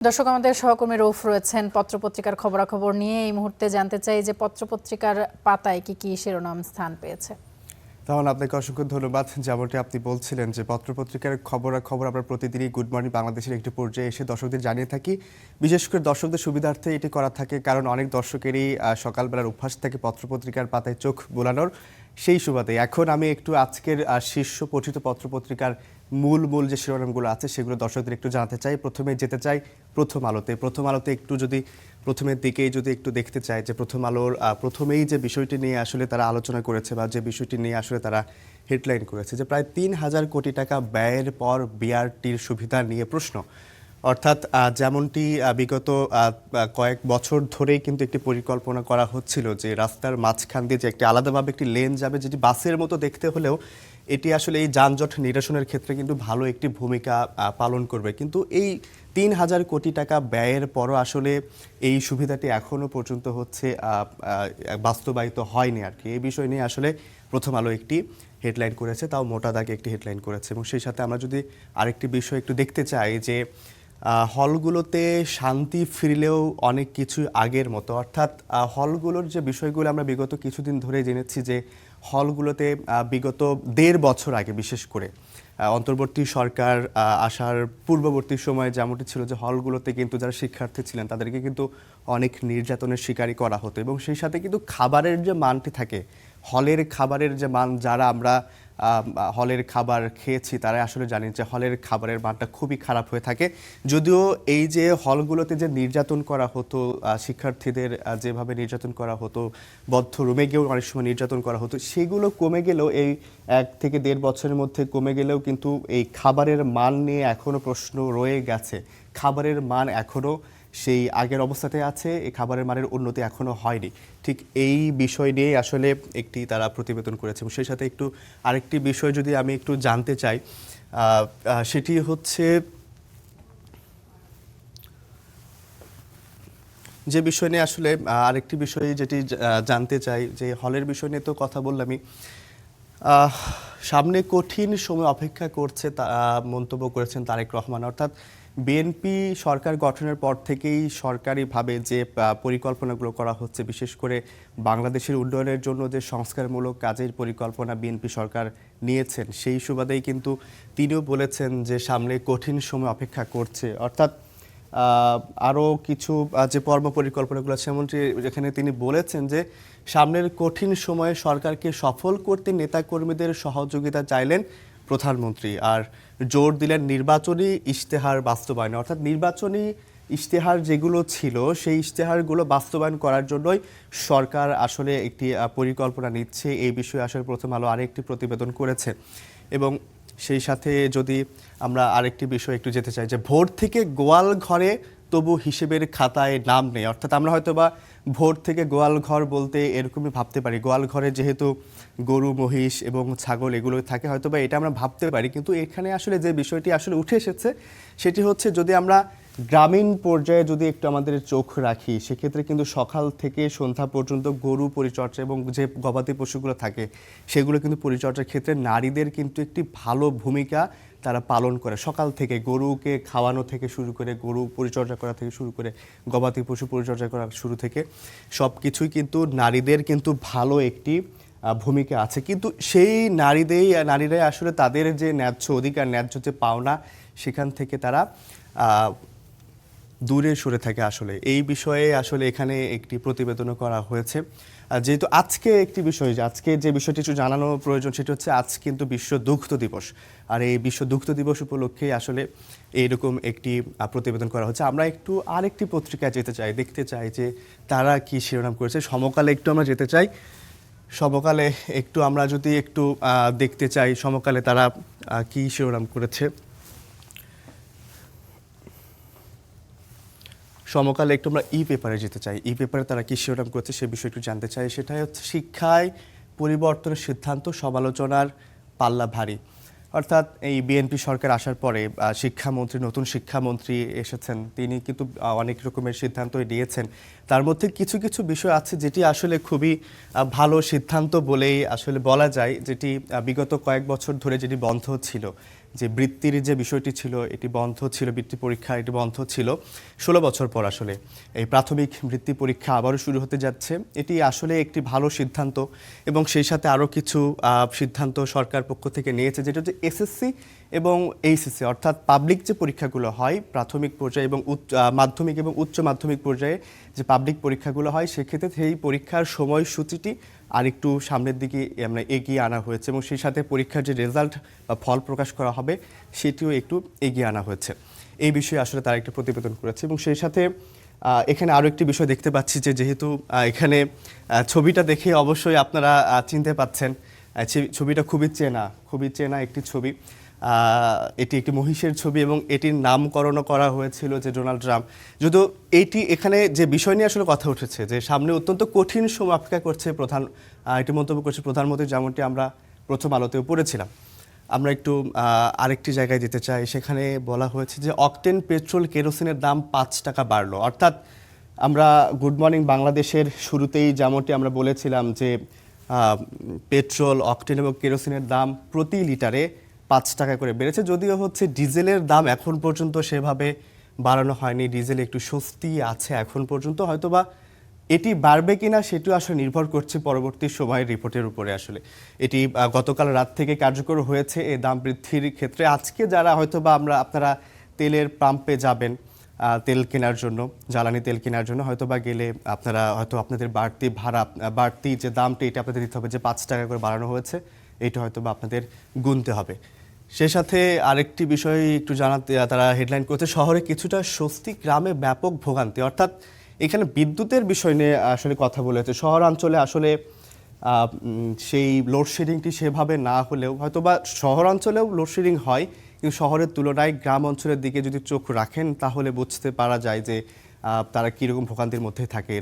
দর্শক, আমাদের সহকর্মী রৌফ রয়েছেন পত্রপত্রিকার খবরাখবর নিয়ে। এই মুহূর্তে জানতে চাই যে পত্রপত্রিকার পাতায় কি কি শিরোনাম স্থান পেয়েছে। তাহলে আপনাকে অসংখ্য ধন্যবাদ। যেমনটি আপনি বলছিলেন যে পত্রপত্রিকার খবরাখবর আমরা প্রতিদিনই গুড মর্নিং বাংলাদেশের একটি পর্যায়ে এসে দর্শকদের জানিয়ে থাকি। বিশেষ করে দর্শকদের সুবিধার্থে এটি করা থাকে, কারণ অনেক দর্শকেরই সকালবেলার অভ্যাস থাকে পত্রপত্রিকার পাতায় চোখ বোলানোর। সেই সুবাদে এখন আমি একটু আজকের শীর্ষ পঠিত পত্রপত্রিকার মূল যে শিরোনামগুলো আছে সেগুলো দর্শকদের একটু জানাতে চাই। প্রথমে যেতে চাই প্রথম আলোতে একটু যদি প্রথমের দিকেই যদি একটু দেখতে চাই যে প্রথম আলোর প্রথমেই যে বিষয়টি নিয়ে আসলে তারা আলোচনা করেছে বা যে বিষয়টি নিয়ে আসলে তারা হেডলাইন করেছে যে প্রায় ৩,০০০ কোটি টাকা ব্যয়ের পর বিআরটির সুবিধা নিয়ে প্রশ্ন। অর্থাৎ যেমনটি বিগত কয়েক বছর ধরেই কিন্তু একটি পরিকল্পনা করা হচ্ছিল যে রাস্তার মাঝখান দিয়ে যে একটি আলাদাভাবে একটি লেন যাবে, যেটি বাসের মতো দেখতে হলেও এটি আসলে এই যানজট নিরসনের ক্ষেত্রে কিন্তু ভালো একটি ভূমিকা পালন করবে। কিন্তু এই ৩,০০০ কোটি টাকা ব্যয়ের পরও আসলে এই সুবিধাটি এখনও পর্যন্ত হচ্ছে বাস্তবায়িত হয়নি আর কি। এই বিষয় নিয়ে আসলে প্রথম আলো একটি হেডলাইন করেছে, তাও মোটা দাগে একটি হেডলাইন করেছে। এবং সেই সাথে আমরা যদি আরেকটি বিষয় একটু দেখতে চাই যে হলগুলোতে শান্তি ফিরলেও অনেক কিছু আগের মতো। অর্থাৎ হলগুলোর যে বিষয়গুলো আমরা বিগত কিছুদিন ধরে জেনেছি যে হলগুলোতে বিগত ১.৫ বছর আগে বিশেষ করে অন্তর্বর্তী সরকার আসার পূর্ববর্তী সময়ে যেমনটি ছিল যে হলগুলোতে কিন্তু যারা শিক্ষার্থী ছিলেন তাদেরকে কিন্তু অনেক নির্যাতনের শিকারই করা হতো। এবং সেই সাথে কিন্তু খাবারের যে মানটি থাকে, হলের খাবারের যে মান, যারা আমরা হলের খাবার খেয়েছি তারা আসলে জানি যে হলের খাবারের মানটা খুবই খারাপ হয়ে থাকে। যদিও এই যে হলগুলোতে যে নির্যাতন করা হতো, শিক্ষার্থীদের যেভাবে নির্যাতন করা হতো, বদ্ধ রুমে গিয়েও অনেক সময় নির্যাতন করা হতো, সেগুলো কমে গেলেও এই ১ থেকে ১.৫ বছরের মধ্যে কমে গেলেও কিন্তু এই খাবারের মান নিয়ে এখনও প্রশ্ন রয়ে গেছে। খাবারের মান এখনও সেই আগের অবস্থাতে আছে, এই খাবারের মানের উন্নতি এখনও হয়নি। ঠিক এই বিষয় নিয়ে আসলে একটি তারা প্রতিবেদন করেছে। এবং সেই সাথে একটু আরেকটি বিষয় যদি আমি একটু জানতে চাই, সেটি হচ্ছে যে বিষয় নিয়ে আসলে আরেকটি বিষয় যেটি জানতে চাই যে হলের বিষয় নিয়ে তো কথা বললামই, সামনে কঠিন সময় অপেক্ষা করছে মন্তব্য করেছেন তারেক রহমান। অর্থাৎ বিএনপি সরকার গঠনের পর থেকেই সরকারিভাবে যে পরিকল্পনাগুলো করা হচ্ছে, বিশেষ করে বাংলাদেশের উন্নয়নের জন্য যে সংস্কারমূলক কাজের পরিকল্পনা বিএনপি সরকার নিয়েছেন, সেই সুবাদেই কিন্তু তিনিও বলেছেন যে সামনে কঠিন সময় অপেক্ষা করছে। অর্থাৎ আরও কিছু যে কর্ম পরিকল্পনাগুলো আছে, যেমনটি যেখানে তিনি বলেছেন যে সামনের কঠিন সময়ে সরকারকে সফল করতে নেতাকর্মীদের সহযোগিতা চাইলেন প্রধানমন্ত্রী, আর জোর দিলেন নির্বাচনী ইশতেহার বাস্তবায়নে। অর্থাৎ নির্বাচনী ইশতেহার যেগুলো ছিল সেই ইশতেহারগুলো বাস্তবায়ন করার জন্যই সরকার আসলে একটি পরিকল্পনা নিচ্ছে। এই বিষয়ে আসলে প্রথম আলো আরেকটি প্রতিবেদন করেছে। এবং সেই সাথে যদি আমরা আরেকটি বিষয় একটু যেতে চাই যে ভোর থেকে গোয়াল ঘরে তবু হিসেবের খাতায় নাম নেই। অর্থাৎ আমরা হয়তো বা ভোর থেকে গোয়াল ঘর বলতে এরকমই ভাবতে পারি, গোয়াল ঘরে যেহেতু গরু মহিষ এবং ছাগল এগুলো থাকে, হয়তো বা এটা আমরা ভাবতে পারি। কিন্তু এখানে আসলে যে বিষয়টি আসলে উঠে এসেছে সেটি হচ্ছে, যদি আমরা গ্রামীণ পর্যায়ে যদি একটু আমাদের চোখ রাখি, সেক্ষেত্রে কিন্তু সকাল থেকে সন্ধ্যা পর্যন্ত গরু পরিচর্যা এবং যে গবাদি পশুগুলো থাকে সেগুলো কিন্তু পরিচর্যার ক্ষেত্রে নারীদের কিন্তু একটি ভালো ভূমিকা তারা পালন করে। সকাল থেকে গরুকে খাওয়ানো থেকে শুরু করে, গরু পরিচর্যা করা থেকে শুরু করে, গবাদি পশু পরিচর্যা করা শুরু থেকে সব কিছুই কিন্তু নারীদের কিন্তু ভালো একটি ভূমিকা আছে। কিন্তু সেই নারীরাই আসলে তাদের যে ন্যায্য অধিকার, ন্যায্য যে পাওনা, সেখান থেকে তারা দূরে সরে থাকে। আসলে এই বিষয়ে আসলে এখানে একটি প্রতিবেদনও করা হয়েছে। যেহেতু আজকে একটি বিষয়, আজকে যে বিষয়টি একটু জানানো প্রয়োজন সেটি হচ্ছে আজ কিন্তু বিশ্ব দুগ্ধ দিবস। আর এই বিশ্ব দুগ্ধ দিবস উপলক্ষে আসলে এইরকম একটি প্রতিবেদন করা হচ্ছে। আমরা একটু আরেকটি পত্রিকায় যেতে চাই, দেখতে চাই যে তারা কি শিরোনাম করেছে। সমকালে একটু আমরা যেতে চাই। সমকালে একটু আমরা যদি একটু দেখতে চাই সমকালে তারা কি শিরোনাম করেছে। সমকালে একটু আমরা পেপারে যেতে চাই। পেপারে তারা কি শিরোনাম করেছে সে বিষয়ে একটু জানতে চাই। সেটাই হচ্ছে শিক্ষায় পরিবর্তনের সিদ্ধান্ত সমালোচনার পাল্লা ভারী। অর্থাৎ এই বিএনপি সরকার আসার পরে নতুন শিক্ষামন্ত্রী এসেছেন, তিনি কিন্তু অনেক রকমের সিদ্ধান্ত নিয়েছেন। তার মধ্যে কিছু কিছু বিষয় আছে যেটি আসলে খুবই ভালো সিদ্ধান্ত বলেই আসলে বলা যায়, যেটি বিগত কয়েক বছর ধরে যেটি বন্ধ ছিল। যে বৃত্তির যে বিষয়টি ছিল এটি বন্ধ ছিল, বৃত্তি পরীক্ষা এটি বন্ধ ছিল 16 বছর পর আসলে এই প্রাথমিক বৃত্তি পরীক্ষা আবারও শুরু হতে যাচ্ছে। এটি আসলে একটি ভালো সিদ্ধান্ত এবং সেই সাথে আরও কিছু সিদ্ধান্ত সরকার পক্ষ থেকে নিয়েছে, যেটা হচ্ছে এসএসসি এবং এইচএসসি অর্থাৎ পাবলিক যে পরীক্ষাগুলো হয় প্রাথমিক পর্যায়ে এবং মাধ্যমিক এবং উচ্চ মাধ্যমিক পর্যায়ে যে পাবলিক পরীক্ষাগুলো হয় সেক্ষেত্রে সেই পরীক্ষার সময়সূচিটি আরেকটু সামনের দিকে আমরা এগিয়ে আনা হয়েছে এবং সেই সাথে পরীক্ষার যে রেজাল্ট বা ফল প্রকাশ করা হবে সেটিও একটু এগিয়ে আনা হয়েছে। এই বিষয়ে আসলে তারা একটি প্রতিবেদন করেছে এবং সেই সাথে এখানে আরও একটি বিষয় দেখতে পাচ্ছি যে যেহেতু এখানে ছবিটা দেখে অবশ্যই আপনারা চিনতে পাচ্ছেন, ছবিটা খুবই চেনা একটি ছবি। এটি একটি মহিষের ছবি এবং এটির নামকরণও করা হয়েছিল যে ডোনাল্ড ট্রাম্প। যদিও এইটি এখানে যে বিষয় নিয়ে আসলে কথা উঠেছে যে সামনে অত্যন্ত কঠিন সময় অপেক্ষা করছে এটি মন্তব্য করছে প্রধানমন্ত্রী, যেমনটি আমরা প্রথম আলোতেও পড়েছিলাম। আমরা একটু আরেকটি জায়গায় যেতে চাই, সেখানে বলা হয়েছে যে অকটেন পেট্রোল কেরোসিনের দাম 5 টাকা বাড়লো। অর্থাৎ আমরা গুড মর্নিং বাংলাদেশের শুরুতেই যেমনটি আমরা বলেছিলাম যে পেট্রোল, অকটেন এবং কেরোসিনের দাম প্রতি লিটারে 5 টাকা করে বেড়েছে। যদিও হচ্ছে ডিজেলের দাম এখন পর্যন্ত সেভাবে বাড়ানো হয়নি, ডিজেলে একটু স্বস্তি আছে এখন পর্যন্ত, হয়তোবা এটি বাড়বে কিনা সেটিও আসলে নির্ভর করছে পরবর্তী সময়ের রিপোর্টের উপরে। আসলে এটি গতকাল রাত থেকে কার্যকর হয়েছে এই দাম বৃদ্ধির ক্ষেত্রে। আজকে যারা হয়তোবা আপনারা তেলের পাম্পে যাবেন তেল কেনার জন্য, জ্বালানি তেল কেনার জন্য হয়তোবা গেলে আপনারা হয়তো আপনাদের বাড়তি যে দামটি এটা আপনাদের দিতে হবে, যে 5 টাকা করে বাড়ানো হয়েছে এটা হয়তোবা আপনাদের গুনতে হবে। সে সাথে আরেকটি বিষয় একটু জানাতে তারা হেডলাইন করেছে, শহরে কিছুটা স্বস্তি, গ্রামে ব্যাপক ভোগান্তি। অর্থাৎ এখানে বিদ্যুতের বিষয় নিয়ে আসলে কথা বলেছে। শহরাঞ্চলে আসলে সেই লোডশেডিংটি সেভাবে না হলেও হয়তোবা শহরাঞ্চলেও লোডশেডিং হয়, কিন্তু শহরের তুলনায় গ্রাম অঞ্চলের দিকে যদি চোখ রাখেন তাহলে বুঝতে পারা যায় যে তারা কীরকম ভোগান্তির মধ্যে থাকে।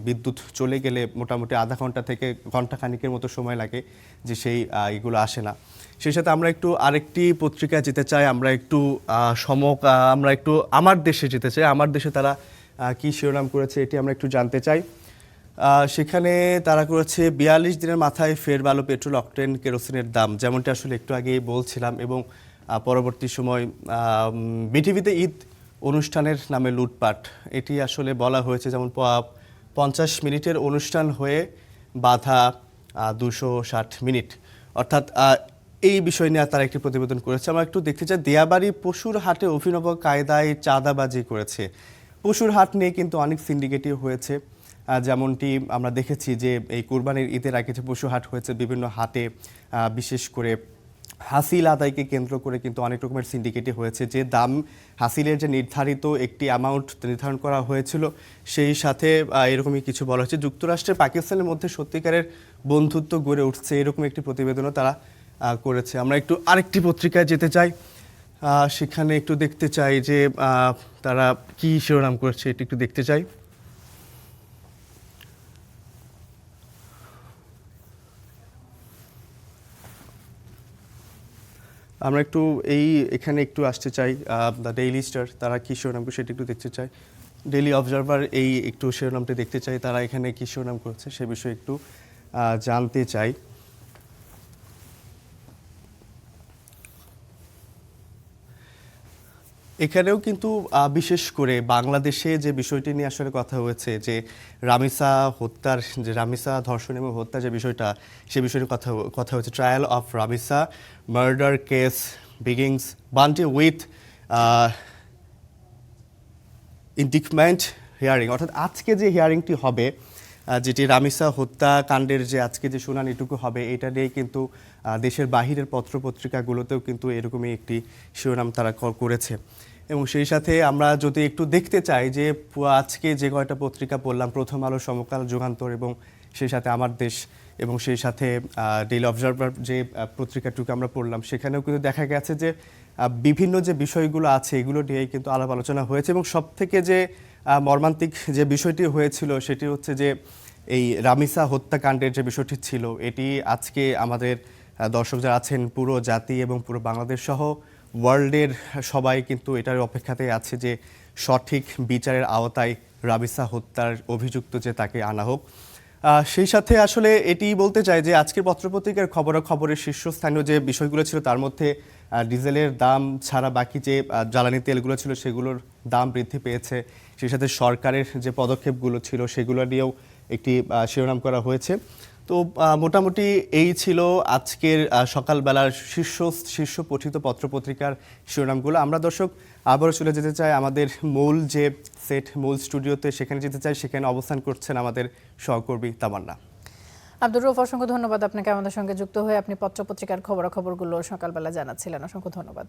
বিদ্যুৎ চলে গেলে মোটামুটি আধা ঘন্টা থেকে ঘন্টা খানিকের মতো সময় লাগে যে সেই এগুলো আসে না। সেই সাথে আমরা একটু আরেকটি পত্রিকায় যেতে চাই, আমরা একটু আমার দেশে যেতে চাই। আমার দেশে তারা কি শিরোনাম করেছে এটি আমরা একটু জানতে চাই। সেখানে তারা করেছে 42 দিনের মাথায় ফের বাড়ল পেট্রোল, অকটেন, কেরোসিনের দাম, যেমনটি আসলে একটু আগেই বলছিলাম। এবং পরবর্তী সময় বিটিভিতে ঈদ অনুষ্ঠানের নামে লুটপাট, এটি আসলে বলা হয়েছে যেমন 50 মিনিটের অনুষ্ঠান হয়ে বাধা 260 মিনিট। অর্থাৎ এই বিষয় নিয়ে তারা একটি প্রতিবেদন করেছে। আমরা একটু দেখতে চাই, দিয়াবাড়ি পশুর হাটে অভিনব কায়দায় চাঁদাবাজি করেছে। পশুর হাট নিয়ে কিন্তু অনেক সিন্ডিকেটই হয়েছে, যেমনটি আমরা দেখেছি যে এই কুরবানির ঈদের আগে যে পশু হাট হয়েছে বিভিন্ন হাটে, বিশেষ করে হাসিল আদায়কে কেন্দ্র করে কিন্তু অনেক রকমের সিন্ডিকেটই হয়েছে। যে দাম হাসিলের যে নির্ধারিত একটি অ্যামাউন্ট নির্ধারণ করা হয়েছিল, সেই সাথে এরকমই কিছু বলা হয়েছে। যুক্তরাষ্ট্রের পাকিস্তানের মধ্যে সত্যিকারের বন্ধুত্ব গড়ে উঠছে, এরকম একটি প্রতিবেদনও তারা করেছে। আমরা একটু আরেকটি পত্রিকায় যেতে চাই, সেখানে একটু দেখতে চাই যে তারা কি শিরোনাম করেছে এটি একটু দেখতে চাই। আমরা একটু এখানে একটু আসতে চাই, দ্য ডেইলি স্টার তারা কি শিরোনাম করেছে সেটি একটু দেখতে চাই। ডেইলি অবজারভার এই একটু শিরোনামটি দেখতে চাই, তারা এখানে কি শিরোনাম করেছে সে বিষয়ে একটু জানতে চাই। এখানেও কিন্তু বিশেষ করে বাংলাদেশে যে বিষয়টি নিয়ে আসলে কথা হয়েছে, যে রামিসা ধর্ষণ এবং হত্যা যে বিষয়টা, সে বিষয়ে কথা হয়েছে। Trial of Ramisa murder case begins বান্টি উইথ ইন্ডিকমেন্ট হিয়ারিং। অর্থাৎ আজকে যে হিয়ারিংটি হবে, যেটি রামিসা হত্যাকাণ্ডের যে আজকে যে শুনানিটুকু হবে, এটা নিয়ে কিন্তু দেশের বাহিরের পত্রপত্রিকাগুলোতেও কিন্তু এরকমই একটি শিরোনাম তারা করেছে। এবং সেই সাথে আমরা যদি একটু দেখতে চাই যে আজকে যে কয়টা পত্রিকা পড়লাম, প্রথম আলো, সমকাল, যুগান্তর এবং সেই সাথে আমার দেশ এবং সেই সাথে ডেইলি অবজারভার যে পত্রিকাটুকু আমরা পড়লাম, সেখানেও কিন্তু দেখা গেছে যে বিভিন্ন যে বিষয়গুলো আছে এগুলো নিয়েই কিন্তু আলাপ আলোচনা হয়েছে। এবং সবথেকে যে মর্মান্তিক যে বিষয়টি হয়েছিল সেটি হচ্ছে যে এই রামিসা হত্যাকাণ্ডের যে বিষয়টি ছিল, এটি আজকে আমাদের দর্শক যারা আছেন পুরো জাতি এবং পুরো বাংলাদেশ সহ ওয়ার্ল্ডের সবাই কিন্তু এটার অপেক্ষাতেই আছে যে সঠিক বিচারের আওতায় রামিসা হত্যার অভিযুক্ত যে তাকে আনা হোক। সেই সাথে আসলে এটি বলতে চাই যে আজকের পত্রপত্রিকার খবরাখবরের শীর্ষস্থানীয় যে বিষয়গুলো ছিল তার মধ্যে ডিজেলের দাম ছাড়া বাকি যে জ্বালানি তেলগুলো ছিল সেগুলোর দাম বৃদ্ধি পেয়েছে, সেই সাথে সরকারের যে পদক্ষেপগুলো ছিল সেগুলো নিয়েও একটি শিরোনাম করা হয়েছে। তো মোটামুটি এই ছিল আজকের সকালবেলার শীর্ষ পঠিত পত্রপত্রিকার শিরোনামগুলো। আমরা দর্শক আবারও চলে যেতে চাই আমাদের মূল যে সেট, মূল স্টুডিওতে, সেখানে যেতে চাই। সেখানে অবস্থান করছেন আমাদের সহকর্মী তামান্না। আব্দুর রউফ, অসংখ্য ধন্যবাদ আপনাকে আমাদের সঙ্গে যুক্ত হয়ে আপনি পত্রপত্রিকার খবরাখবরগুলো সকালবেলা জানাচ্ছিলেন। অসংখ্য ধন্যবাদ।